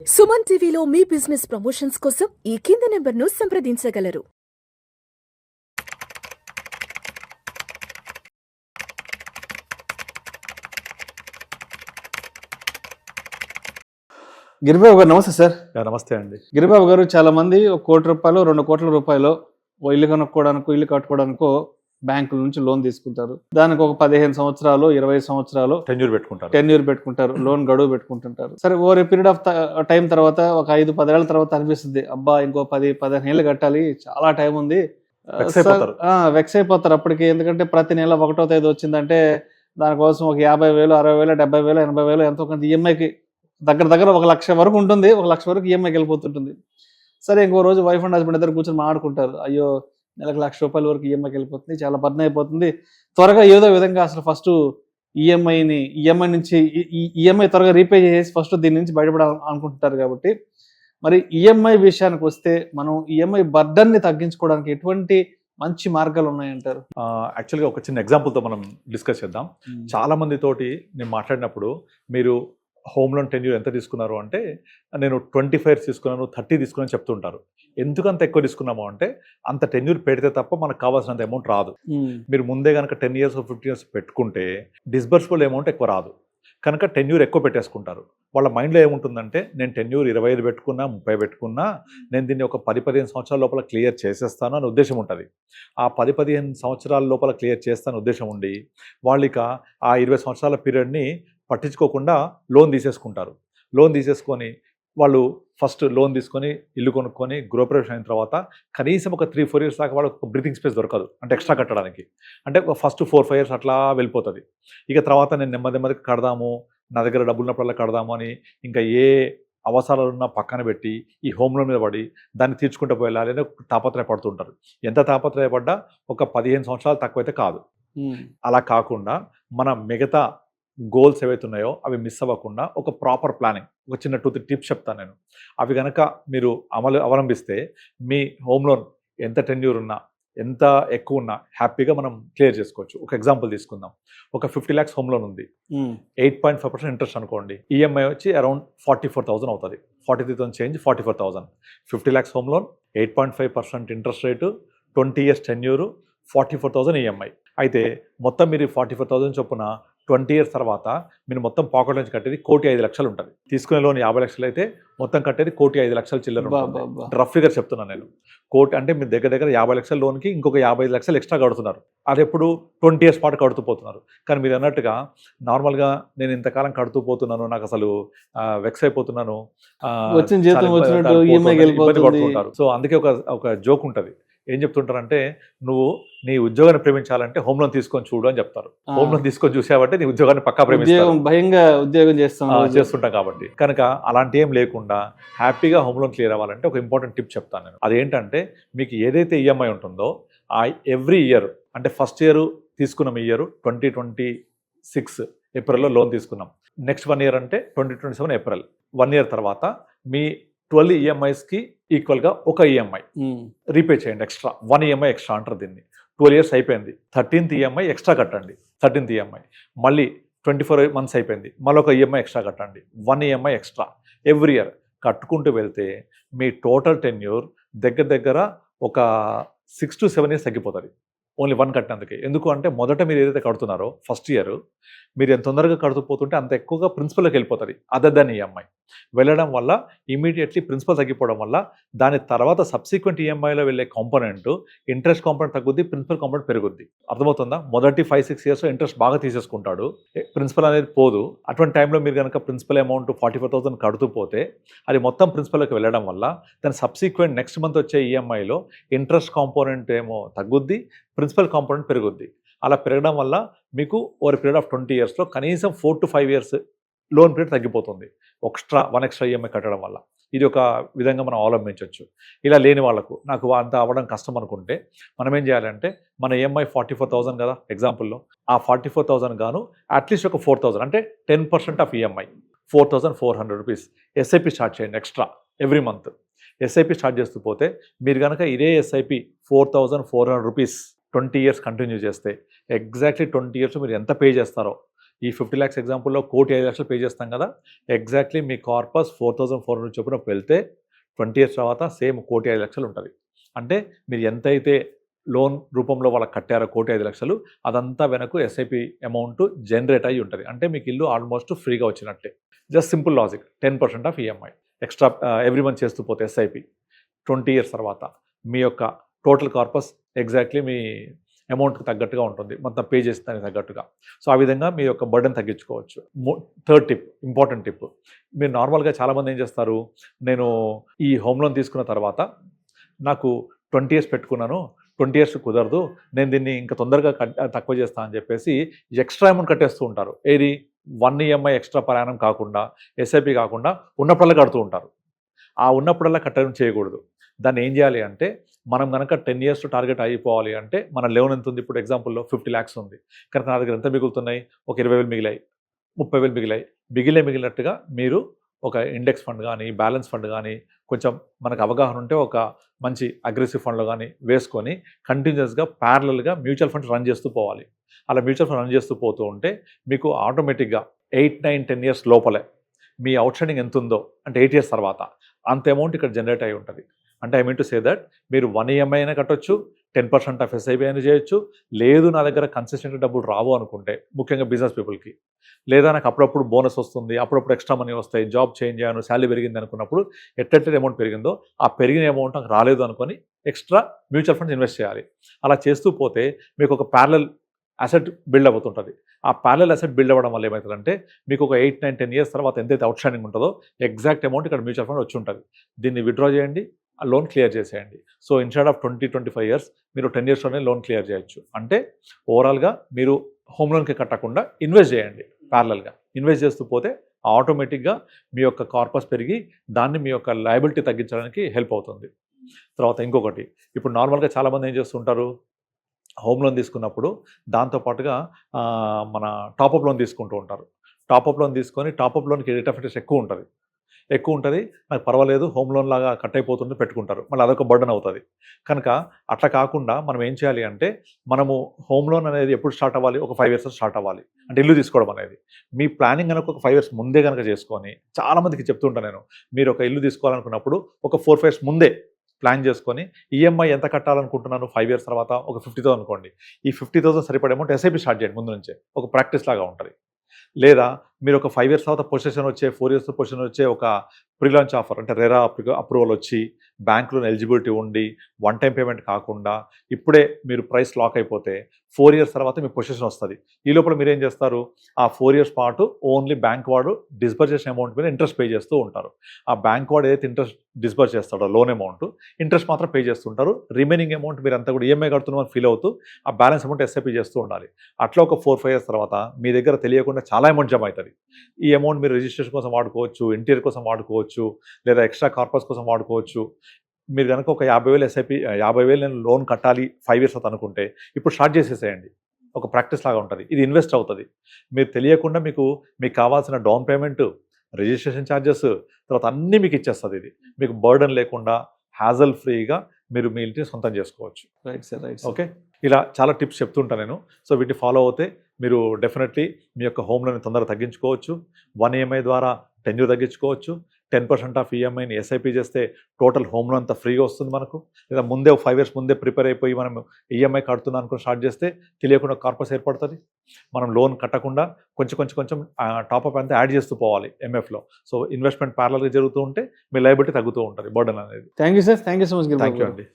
సుమన్ టీవీలో మీ business promotions కోసం ఈ కింది నెంబర్ను సంప్రదించగలరు. గిరిబాబు గారు నమస్తే సార్. నమస్తే అండి. గిరిబాబు గారు, చాలా మంది ₹1 కోటి 2 కోట్ల రూపాయలు ఓ ఇల్లు కొనుక్కోవడానికో ఇల్లు కట్టుకోవడానికో బ్యాంకుల నుంచి లోన్ తీసుకుంటారు. దానికి ఒక 15 సంవత్సరాలు 20 సంవత్సరాలు టెన్యూర్ పెట్టుకుంటారు, లోన్ గడువు పెట్టుకుంటుంటారు. సరే, ఓవర్ పీరియడ్ ఆఫ్ టైం తర్వాత ఒక 5-10 ఏళ్ల తర్వాత అనిపిస్తుంది, అబ్బా ఇంకో 10-15 ఏళ్ళు కట్టాలి, చాలా టైం ఉంది. వెక్స్ అయిపోతారు అప్పటికి. ఎందుకంటే ప్రతి నెల 1వ తేదీ వచ్చిందంటే దానికోసం ఒక 50,000, 60,000, 70,000, 80,000 ఎంతో కొంత ఈఎంఐకి దగ్గర దగ్గర 1,00,000 వరకు ఉంటుంది. 1,00,000 వరకు ఈఎంఐకి వెళ్ళిపోతుంటుంది. సరే, ఇంకో రోజు వైఫ్ అండ్ హస్బెండ్ ఇద్దరు కూర్చొని మాట్లాడుకుంటారు, అయ్యో నెలకు ₹1,00,000 వరకు ఈఎంఐకి వెళ్ళిపోతుంది, చాలా బర్న్ అయిపోతుంది, త్వరగా ఏదో విధంగా అసలు ఫస్ట్ ఈఎంఐ నుంచి ఈఎంఐ త్వరగా రీపే చేసి ఫస్ట్ దీని నుంచి బయటపడాలి అనుకుంటుంటారు. కాబట్టి మరి ఈఎంఐ విషయానికి వస్తే మనం ఈఎంఐ బర్డన్ని తగ్గించుకోవడానికి ఎటువంటి మంచి మార్గాలు ఉన్నాయంటారు? యాక్చువల్గా ఒక చిన్న ఎగ్జాంపుల్తో మనం డిస్కస్ చేద్దాం. చాలా మంది తోటి నేను మాట్లాడినప్పుడు, మీరు హోమ్ లోన్ టెన్యూర్ ఎంత తీసుకున్నారు అంటే, నేను 25 years తీసుకున్నాను, 30 తీసుకున్నాను చెప్తుంటారు. ఎందుకంత ఎక్కువ తీసుకున్నాము అంటే, అంత టెన్యూర్ పెడితే తప్ప మనకు కావాల్సినంత అమౌంట్ రాదు. మీరు ముందే కనుక 10 years 15 years పెట్టుకుంటే డిస్బర్సిబుల్ అమౌంట్ ఎక్కువ రాదు. కనుక టెన్యూర్ ఎక్కువ పెట్టేసుకుంటారు. వాళ్ళ మైండ్లో ఏముంటుందంటే, నేను టెన్యూర్ 25 పెట్టుకున్నా, 30 పెట్టుకున్నా, నేను దీన్ని ఒక 10-15 సంవత్సరాల లోపల క్లియర్ చేసేస్తాను అని ఉద్దేశం ఉంటుంది. ఆ 10-15 సంవత్సరాల లోపల క్లియర్ చేస్తాను ఉద్దేశం ఉండి, వాళ్ళిక ఆ 20 సంవత్సరాల పీరియడ్ని పట్టించుకోకుండా లోన్ తీసేసుకుంటారు. లోన్ తీసేసుకొని వాళ్ళు ఫస్ట్ లోన్ తీసుకొని ఇల్లు కొనుక్కొని గృహప్రవేశం అయిన తర్వాత కనీసం ఒక 3-4 years దాకా వాళ్ళకి ఒక బ్రీతింగ్ స్పేస్ దొరకదు, అంటే ఎక్స్ట్రా కట్టడానికి. అంటే ఫస్ట్ 4-5 years అట్లా వెళ్ళిపోతుంది. ఇక తర్వాత నేను నెమ్మదిగా కడదాము, నా దగ్గర డబ్బులు ఉన్నప్పుడల్లా కడదాము అని ఇంకా ఏ అవసరాలు ఉన్నా పక్కన పెట్టి ఈ హోమ్ లోన్ మీద పడి దాన్ని తీర్చుకుంటూ పోయాలి అని తాపత్రయపడుతుంటారు. ఎంత తాపత్రయపడ్డా ఒక 15 సంవత్సరాలు తక్కువైతే కాదు. అలా కాకుండా మన మిగతా గోల్స్ ఏవైతే ఉన్నాయో అవి మిస్ అవ్వకుండా ఒక ప్రాపర్ ప్లానింగ్, ఒక చిన్న 2-3 టిప్స్ చెప్తాను నేను. అవి కనుక మీరు అవలంబిస్తే మీ హోమ్ లోన్ ఎంత టెన్యూర్ ఉన్నా, ఎంత ఎక్కువ ఉన్నా హ్యాపీగా మనం క్లియర్ చేసుకోవచ్చు. ఒక ఎగ్జాంపుల్ తీసుకుందాం. ఒక 50 lakhs హోమ్ లోన్ ఉంది, 8.5% ఇంట్రెస్ట్ అనుకోండి. ఈఎంఐ వచ్చి అరౌండ్ 44,000 అవుతుంది. 43,000 change 44,000. 50 lakhs home loan, 8.5% interest rate, 20 years tenure, 44,000 EMI. అయితే మొత్తం మీరు 44,000 చొప్పున 20 years తర్వాత మీరు మొత్తం పాకెట్ నుంచి కట్టేది 1,05,00,000 ఉంటుంది. తీసుకునే లోన్ 50 లక్షలు అయితే మొత్తం కట్టేది 1,05,00,000 చిల్లర ఉంటుంది. రఫ్ ఫిగర్ చెప్తున్నాను నేను. కోటి అంటే మీరు దగ్గర 50 లక్షల లోన్కి ఇంకొక 55 లక్షలు ఎక్స్ట్రా కడుతున్నారు. అది ఎప్పుడు 20 years పాటు కడుతూ పోతున్నారు. కానీ మీరు అన్నట్టుగా నార్మల్గా నేను ఇంతకాలం కడుతూ పోతున్నాను, నాకు అసలు వెక్స్ అయిపోతున్నాను, ఇబ్బంది పడుతుంటారు. సో అందుకే ఒక జోక్ ఉంటుంది. ఏం చెప్తుంటారంటే, నువ్వు నీ ఉద్యోగాన్ని ప్రేమించాలంటే హోమ్ లోన్ తీసుకొని చూడు అని చెప్తారు. హోమ్ లోన్ తీసుకొని చూసావంటే నీ ఉద్యోగాన్ని పక్కా ప్రేమిస్తావు, భయంగా ఉద్యోగం చేస్తుంటాం కాబట్టి. కనుక అలాంటి ఏం లేకుండా హ్యాపీగా హోమ్ లోన్ క్లియర్ అవ్వాలంటే ఒక ఇంపార్టెంట్ టిప్ చెప్తాను నేను. అదేంటంటే, మీకు ఏదైతే ఈఎంఐ ఉంటుందో ఆ ఎవ్రీ ఇయర్, అంటే ఫస్ట్ ఇయర్ తీసుకున్నాం, ఈ ఇయర్ 2026 ఏప్రిల్లో లోన్ తీసుకున్నాం. నెక్స్ట్ 1 year అంటే 2027 ఏప్రిల్. 1 year తర్వాత మీ 12 EMIsకి ఈక్వల్గా ఒక ఈఎంఐ రీపే చేయండి. ఎక్స్ట్రా 1 EMI ఎక్స్ట్రా అంటారు దీన్ని. 12 years అయిపోయింది, 13th EMI ఎక్స్ట్రా కట్టండి. 13th EMI మళ్ళీ 24 months అయిపోయింది, మళ్ళీ ఒక ఈఎంఐ ఎక్స్ట్రా కట్టండి. 1 EMI ఎక్స్ట్రా ఎవ్రీ ఇయర్ కట్టుకుంటూ వెళ్తే మీ టోటల్ టెన్యూర్ దగ్గర ఒక 6 to 7 years తగ్గిపోతుంది. ఓన్లీ 1 కట్టినందుకే. ఎందుకు అంటే, మొదట మీరు ఏదైతే కడుతున్నారో ఫస్ట్ ఇయర్ మీరు ఎంత తొందరగా కడుతూ పోతుంటే అంత ఎక్కువగా ప్రిన్సిపల్కి వెళ్ళిపోతుంది. అదర్ దాన్ ఈఎంఐ వెళ్ళడం వల్ల ఇమీడియట్లీ ప్రిన్సిపల్ తగ్గిపోవడం వల్ల దాని తర్వాత సబ్సిక్వెంట్ ఈఎంఐలో వెళ్ళే కాంపోనెంట్, ఇంట్రెస్ట్ కాంపోనెంట్ తగ్గుద్ది, ప్రిన్సిపల్ కాంపోనెంట్ పెరుగుద్ది. అర్థమవుతుందా? మొదటి 5-6 years ఇంట్రెస్ట్ బాగా తీసేసుకుంటాడు, ప్రిన్సిపల్ అనేది పోదు. అటువంటి టైంలో మీరు కనుక ప్రిన్సిపల్ అమౌంట్ 44,000 కడుతూ పోతే అది మొత్తం ప్రిన్సిపల్కి వెళ్ళడం వల్ల దాని సబ్సిక్వెంట్ నెక్స్ట్ మంత్ వచ్చే ఈఎంఐలో ఇంట్రెస్ట్ కాంపోనెంట్ ఏమో తగ్గుద్ది, ప్రిన్సిపల్ కాంపోనెంట్ పెరుగుద్ది. అలా పెరగడం వల్ల మీకు ఓవర్ పీరియడ్ ఆఫ్ 20 yearsలో కనీసం 4 to 5 years లోన్ పీరియడ్ తగ్గిపోతుంది, వన్ ఎక్స్ట్రా ఈఎంఐ కట్టడం వల్ల. ఇది ఒక విధంగా మనం అవలంబించవచ్చు. ఇలా లేని వాళ్ళకు, నాకు అంత అవ్వడం కష్టం అనుకుంటే మనం ఏం చేయాలంటే, మన ఈఎంఐ 44,000 కదా ఎగ్జాంపుల్లో, ఆ 44,000 గాను అట్లీస్ట్ ఒక 4,000 అంటే 10% off EMI 4,400 rupees SIP start చేయండి extra every month. SIP start చేస్తూ పోతే మీరు కనుక ఇదే ఎస్ఐపి 4,400 రూపీస్ 20 years కంటిన్యూ చేస్తే ఎగ్జాక్ట్లీ 20 years మీరు ఎంత పే చేస్తారో ఈ 50 lakhs ఎగ్జాంపుల్లో 1,05,00,000 పే చేస్తాం కదా, ఎగ్జాక్ట్లీ మీ కార్పస్ 4,400 చొప్పున వెళ్తే 20 years తర్వాత సేమ్ 1,05,00,000 ఉంటుంది. అంటే మీరు ఎంతైతే లోన్ రూపంలో వాళ్ళకి కట్టారో 1,05,00,000 అదంతా వెనక ఎస్ఐపి అమౌంట్ జనరేట్ అయ్యి ఉంటుంది. అంటే మీకు ఇల్లు ఆల్మోస్ట్ ఫ్రీగా వచ్చినట్లే. Just simple logic. 10% off EMI extra every month చేస్తూ పోతే ఎస్ఐపి 20 years తర్వాత మీ యొక్క టోటల్ కార్పస్ ఎగ్జాక్ట్లీ మీ అమౌంట్కి తగ్గట్టుగా ఉంటుంది, మొత్తం పే చేస్తే దానికి తగ్గట్టుగా. సో ఆ విధంగా మీ యొక్క బర్డెన్ తగ్గించుకోవచ్చు. థర్డ్ టిప్, ఇంపార్టెంట్ టిప్, మీరు నార్మల్గా చాలామంది ఏం చేస్తారు, నేను ఈ హోమ్ లోన్ తీసుకున్న తర్వాత నాకు 20 years పెట్టుకున్నాను, 20 years కుదరదు, నేను దీన్ని ఇంకా తొందరగా తక్కువ చేస్తాను అని చెప్పేసి ఎక్స్ట్రా అమౌంట్ కట్టేస్తూ ఉంటారు. ఏది 1 EMI ఎక్స్ట్రా ప్రయాణం కాకుండా, ఎస్ఐపి కాకుండా ఉన్నప్పుడల్లా కడుతూ ఉంటారు. ఆ ఉన్నప్పుడల్లా కట్టడం చేయకూడదు. దాన్ని ఏం చేయాలి అంటే, మనం కనుక 10 years టార్గెట్ అయిపోవాలి అంటే మన లోన్ ఎంత ఉంది, ఇప్పుడు ఎగ్జాంపుల్లో 50 lakhs ఉంది కనుక నా దగ్గర ఎంత మిగులుతున్నాయి, ఒక 20,000 మిగిలాయి, 30,000 మిగిలాయి, మిగిలినట్టుగా మీరు ఒక ఇండెక్స్ ఫండ్ కానీ, బ్యాలెన్స్ ఫండ్ కానీ, కొంచెం మనకు అవగాహన ఉంటే ఒక మంచి అగ్రెసివ్ ఫండ్లో కానీ వేసుకొని కంటిన్యూస్గా ప్యారలల్గా మ్యూచువల్ ఫండ్స్ రన్ చేస్తూ పోవాలి. అలా మ్యూచువల్ ఫండ్ రన్ చేస్తూ పోతూ ఉంటే మీకు ఆటోమేటిక్గా 8, 9, 10 years లోపలే మీ అవుట్ స్టాండింగ్ ఎంత ఉందో, అంటే 8 years తర్వాత అంత అమౌంట్ ఇక్కడ జనరేట్ అయి ఉంటుంది. అంటే I mean to say that మీరు 1 EMI అయినా కట్టొచ్చు, 10% ఆఫ్ ఎస్ఐబి అయినా చేయొచ్చు. లేదు నా దగ్గర కన్సిస్టెంట్ డబ్బులు రావు అనుకుంటే, ముఖ్యంగా బిజినెస్ పీపుల్కి, లేదా నాకు అప్పుడప్పుడు బోనస్ వస్తుంది, అప్పుడప్పుడు ఎక్స్ట్రా మనీ వస్తాయి, జాబ్ చేంజ్ అయ్యాను, శాలరీ పెరిగింది అనుకున్నప్పుడు ఎట్టెట్టే అమౌంట్ పెరిగిందో ఆ పెరిగిన అమౌంట్ నాకు రాలేదు అనుకొని ఎక్స్ట్రా మ్యూచువల్ ఫండ్స్ ఇన్వెస్ట్ చేయాలి. అలా చేస్తూ పోతే మీకు ఒక ప్యారలల్ అసెట్ బిల్డ్ అవుతుంటుంది. ఆ ప్యారలల్ అసెట్ బిల్డ్ అవ్వడం వల్ల ఏమవుతుందంటే మీకు ఒక 8, 9, 10 years తర్వాత ఎంతైతే అవుట్ స్టాండింగ్ ఉంటుందో ఎగ్జాక్ట్ అమౌంట్ ఇక్కడ మ్యూచువల్ ఫండ్ వచ్చి ఉంటుంది. దీన్ని విత్డ్రా చేయండి, ఆ లోన్ క్లియర్ చేసేయండి. సో ఇన్స్టెడ్ ఆఫ్ 20-25 years మీరు 10 yearsలోనే లోన్ క్లియర్ చేయొచ్చు. అంటే ఓవరాల్గా మీరు హోమ్ లోన్కి కట్టకుండా ఇన్వెస్ట్ చేయండి. ప్యారలల్గా ఇన్వెస్ట్ చేస్తూ పోతే ఆటోమేటిక్గా మీ యొక్క కార్పస్ పెరిగి దాన్ని మీ యొక్క లయబిలిటీ తగ్గించడానికి హెల్ప్ అవుతుంది. తర్వాత ఇంకొకటి, ఇప్పుడు నార్మల్గా చాలామంది ఏం చేస్తుంటారు, హోమ్ లోన్ తీసుకున్నప్పుడు దాంతోపాటుగా మన టాపప్ లోన్ తీసుకుంటూ ఉంటారు. టాపప్ లోన్ తీసుకొని టాపప్ లోన్కి రేట్ ఆఫ్ ఇంట్రెస్ట్ ఎక్కువ ఉంటుంది, నాకు పర్వాలేదు హోమ్ లోన్ లాగా కట్ అయిపోతుంది పెట్టుకుంటారు, మళ్ళీ అదొక బర్డన్ అవుతుంది. కనుక అట్లా కాకుండా మనం ఏం చేయాలి అంటే, మనము హోమ్ లోన్ అనేది ఎప్పుడు స్టార్ట్ అవ్వాలి, ఒక 5 years స్టార్ట్ అవ్వాలి. అంటే ఇల్లు తీసుకోవడం అనేది మీ ప్లానింగ్ కనుక ఒక 5 years ముందే కనుక చేసుకొని, చాలామందికి చెప్తుంటాను నేను, మీరు ఒక ఇల్లు తీసుకోవాలనుకున్నప్పుడు ఒక 4-5 years ముందే ప్లాన్ చేసుకొని ఈఎంఐ ఎంత కట్టాలనుకుంటున్నాను 5 years తర్వాత, ఒక 50,000 అనుకోండి, ఈ 50,000 సరిపడే అమౌంట్ ఎస్ఐపి స్టార్ట్ చేయండి ముందు నుంచే, ఒక ప్రాక్టీస్ లాగా ఉంటుంది. లేదా మీరు ఒక 5 years తర్వాత పొజిషన్ వచ్చే, 4 years పొజిషన్ వచ్చే ఒక ప్రీ లాంచ్ ఆఫర్ అంటే రెరా అప్రూవల్ వచ్చి బ్యాంకులో ఎలిజిబిలిటీ ఉండి 1-time పేమెంట్ కాకుండా ఇప్పుడే మీరు ప్రైస్ లాక్ అయిపోతే 4 years తర్వాత మీ పొజిషన్ వస్తుంది. ఈ లోపల మీరు ఏం చేస్తారు, ఆ 4 years పాటు ఓన్లీ బ్యాంక్ వాడు డిస్బర్స్ చేసిన అమౌంట్ మీద ఇంట్రెస్ట్ పే చేస్తూ ఉంటారు. ఆ బ్యాంక్ వాడు ఏదైతే ఇంట్రెస్ట్ డిస్బర్స్ చేస్తాడో లోన్ అమౌంట్, ఇంట్రెస్ట్ మాత్రం పే చేస్తుంటారు. రిమైనింగ్ అమౌంట్ మీరు అంతా కూడా ఈఎంఐ కడుతున్నామని ఫీల్ అవుతూ ఆ బ్యాలెన్స్ అమౌంట్ ఎస్ఐపి చేస్తూ ఉండాలి. అట్లా ఒక 4-5 years తర్వాత మీ దగ్గర తెలియకుండా చాలా అమౌంట్ జమ అవుతుంది. ఈ అమౌంట్ మీరు రిజిస్ట్రేషన్ కోసం వాడుకోవచ్చు, ఇంటీరియర్ కోసం వాడుకోవచ్చు, లేదా ఎక్స్ట్రా కార్పస్ కోసం వాడుకోవచ్చు. మీరు కనుక ఒక 50,000 ఎస్ఐపి 50,000 నేను లోన్ కట్టాలి 5 years అవుతుంది అనుకుంటే ఇప్పుడు స్టార్ట్ చేసేసేయండి. ఒక ప్రాక్టీస్ లాగా ఉంటుంది, ఇది ఇన్వెస్ట్ అవుతుంది. మీరు తెలియకుండా మీకు కావాల్సిన డౌన్ పేమెంట్, రిజిస్ట్రేషన్ ఛార్జెస్, తర్వాత అన్నీ మీకు ఇచ్చేస్తుంది. ఇది మీకు బర్డన్ లేకుండా హ్యాజల్ ఫ్రీగా మీరు మీ ఇంటిని సొంతం చేసుకోవచ్చు. Right sir, right. ఓకే, ఇలా చాలా టిప్స్ చెప్తుంటాను నేను. సో వీటిని ఫాలో అవుతే మీరు డెఫినెట్లీ మీ యొక్క హోమ్ లోన్ తొందరగా తగ్గించుకోవచ్చు. 1 EMI ద్వారా టెన్యూర్ తగ్గించుకోవచ్చు. 10% ఆఫ్ ఈఎంఐని ఎస్ఐపి చేస్తే టోటల్ హోమ్ లోన్ అంతా ఫ్రీగా వస్తుంది మనకు. లేదా ముందే 5 years ముందే ప్రిపేర్ అయిపోయి మనం ఈఎంఐ కడుతున్నాం అనుకుని స్టార్ట్ చేస్తే తెలియకుండా కార్పస్ ఏర్పడుతుంది. మనం లోన్ కట్టకుండా కొంచెం టాప్అప్ అంతా యాడ్ చేస్తూ పోవాలి ఎంఎఫ్లో. సో ఇన్వెస్ట్మెంట్ ప్యారలల్గా జరుగుతూ ఉంటే మీ లయబిలిటీ తగ్గుతూ ఉంటుంది, బర్డన్ అనేది. Thank you sir, thank you so much. Thank you అండి.